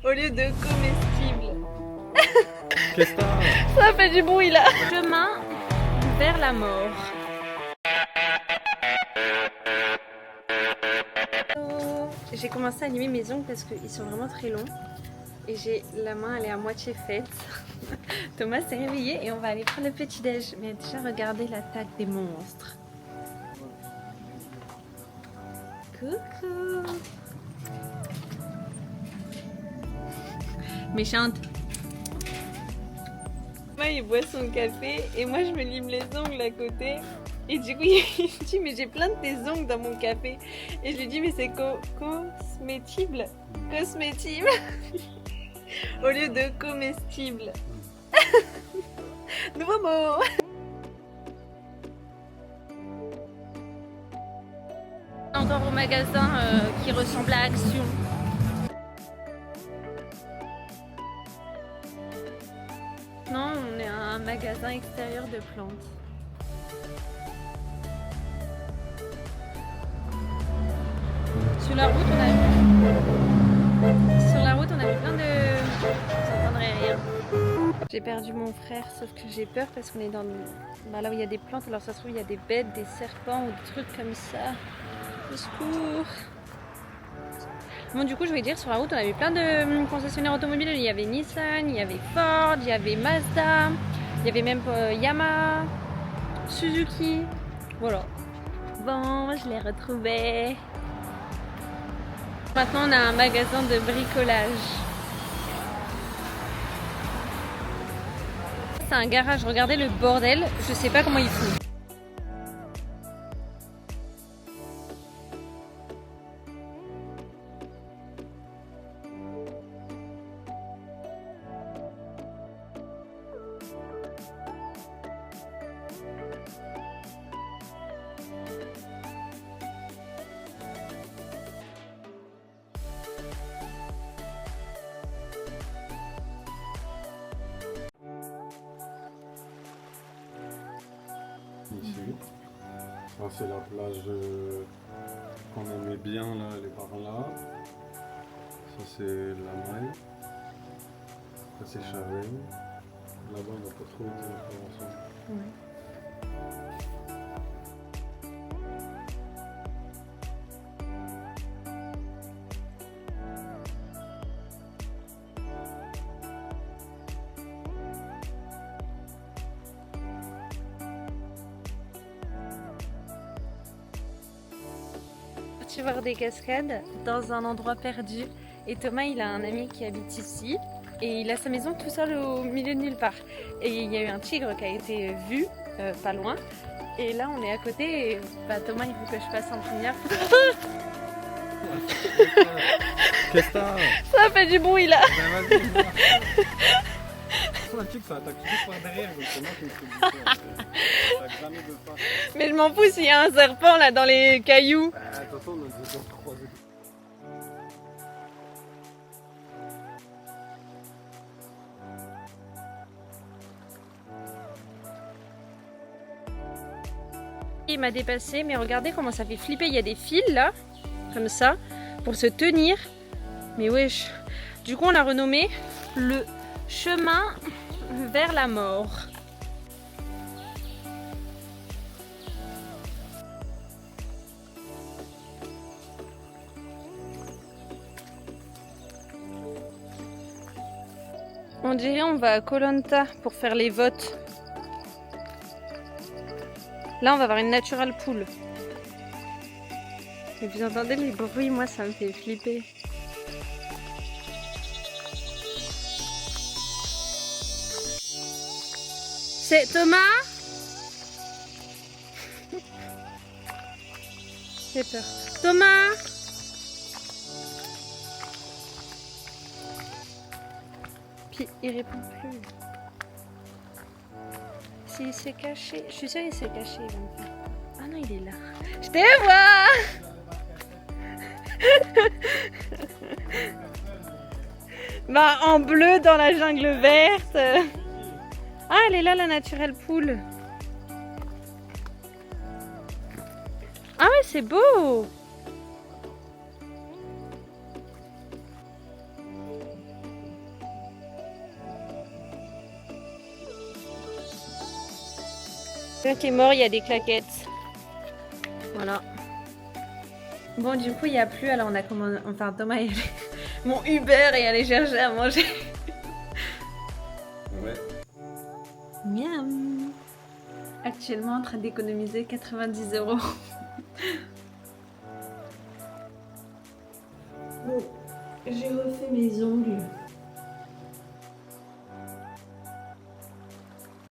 au lieu de comestible. Qu'est-ce que t'as? Ça fait du bruit là. Chemin vers la mort. J'ai commencé à limer mes ongles parce qu'ils sont vraiment très longs. Et j'ai la main, elle est à moitié faite. Thomas s'est réveillé et on va aller prendre le petit déj. Mais déjà regardez l'attaque des monstres. Coucou. Méchante. Thomas il boit son café et moi je me lime les ongles à côté. Et du coup il me dit mais j'ai plein de tes ongles dans mon café. Et je lui dis mais c'est cosmétible. Cosmétible. Au lieu de comestible. Nouveau mot. Encore au magasin qui ressemble à Action. Non, on est à un magasin extérieur de plantes. Sur la route, on a vu plein de... Vous entendrez rien. J'ai perdu mon frère, sauf que j'ai peur parce qu'on est dans là où il y a des plantes. Alors ça se trouve, il y a des bêtes, des serpents ou des trucs comme ça. Au secours. Bon, du coup, je vais dire, sur la route, on a vu plein de concessionnaires automobiles. Il y avait Nissan, il y avait Ford, il y avait Mazda, il y avait même Yamaha, Suzuki. Voilà. Bon, je l'ai retrouvé. Maintenant, on a un magasin de bricolage. C'est un garage. Regardez le bordel. Je sais pas comment il fout. Ici. Ça, c'est la plage qu'on aimait bien, là, elle est par là. Ça, c'est la maille. Ça, c'est Chavel. Là-bas, on n'a pas trop été ensemble. Ouais. Parti voir des cascades dans un endroit perdu. Et Thomas, il a un ami qui habite ici. Et il a sa maison tout seul au milieu de nulle part. Et il y a eu un tigre qui a été vu pas loin. Et là, on est à côté. Et bah, Thomas, il faut que je passe en première. Qu'est-ce que t'as? Ça fait du bruit là. Ben vas-y, viens. Un tigre, ça attaque juste par derrière, donc c'est moi qui me fais bouffer. Ça attaque jamais de face. Mais je m'en fous s'il y a un serpent là dans les cailloux. Attention, on a déjà croisé. Il m'a dépassé, mais regardez comment ça fait flipper. Il y a des fils là, comme ça, pour se tenir. Mais wesh. Du coup, on l'a renommé le chemin vers la mort. On dirait on va à Koh Lanta pour faire les votes. Là, on va avoir une natural pool. Et vous entendez les bruits, moi ça me fait flipper. C'est Thomas? J'ai peur. Thomas? Puis il répond plus. S'il s'est caché, je suis sûre qu'il s'est caché. Il va me faire... Ah non, il est là. Je te vois! Bah, en bleu dans la jungle verte. Ah, elle est là, la naturelle poule. Ah ouais, c'est beau. Quand t'es mort, il y a des claquettes. Voilà. Bon, du coup, il n'y a plus. Alors, on a commandé. Enfin, Thomas est allé... Mon Uber est allé chercher à manger. Ouais. Miam. Actuellement en train d'économiser 90 €. Bon, j'ai refait mes ongles.